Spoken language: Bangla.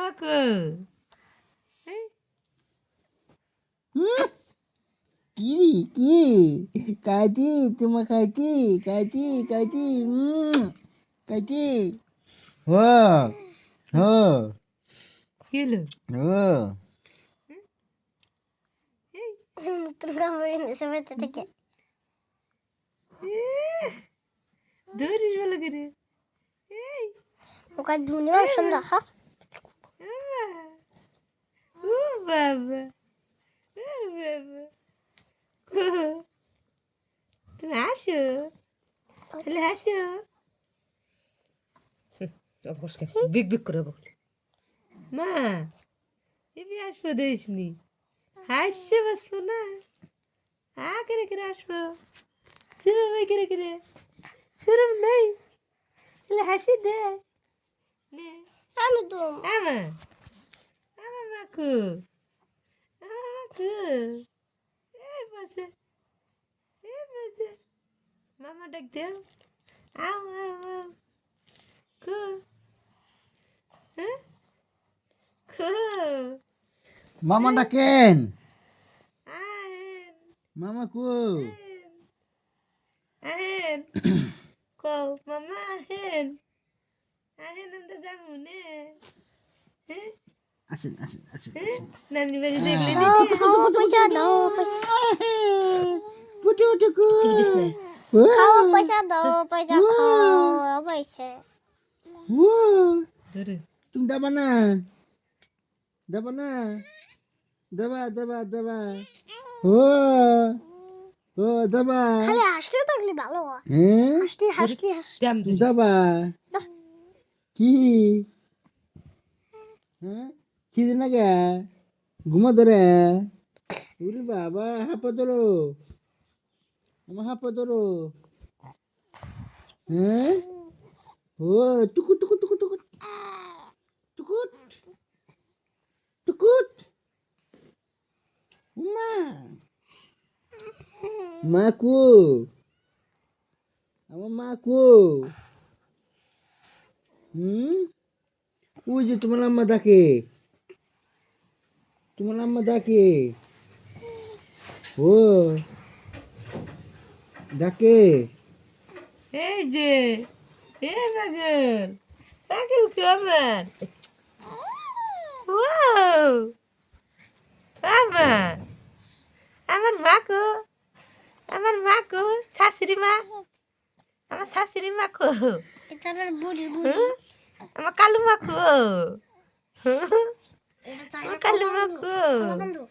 মাকো কি কি কাটি তোমার কাটি কাটি কাটি কাটি হ হ কি হলো হ নতুন কাপড় এনেছে বেঁচে থেকে ধরিস ভালো করে এই ওকে দুনিয়ার সুন্দর হাস ও বাবা ও বাবা তুমি হাসো তাহলে হাসো বিগ বিগ করে বল মা এমনি আসবো দেশনি হাসছে বাসবো না করে করে আসবো তুমি করে করে সেরম নেই তাহলে হাসি দে নে আমি তো আমার আমার মাকু আমার মাকু এই বসে মামা ডাক দেও আও আও আও কু হ্যাঁ কু মামা ডাকেন আহেন মামা কো আহেন কও মামা আহেন আহেন আমরা যাবো নে হ্যাঁ আসেন আসেন আসেন নানি বাড়ি দেখলে দাও খাওয়া পয়সা দাও পয়সা পুটু টুকু খাওয়া পয়সা দাও পয়সা খাওয়া পয়সা ধরে তুমি দেবা না দেবা না দেবা দেবা দেবা ও ও দেবা খালি হাসতে থাকলে ভালো হয় হ্যাঁ হাসতে হাসতে হাসতে দাম ধরে দেবা কি হ্যাঁ খিদে না গে ঘুমা ধরে উরি বাবা হাঁপা ধরো আমার হাঁপা ধরো হ্যাঁ ও টুকুট টুকুট টুকুট টুকুট টুকুট টুকুট মা মাকু আমার মাকু ওই যে তোমার আম্মা ডাকে তোমার আম্মা ডাকে ও ডাকে এই যে এ পাগল পাগল কে আমার ওয়াও আমার আমার মা কো শাশুড়ি মা আমার শাশুড়ি মা কো এটা বুড়ি বুড়ি আমার কালু মা কো এটা আমার কালু মা কো আমার বন্ধু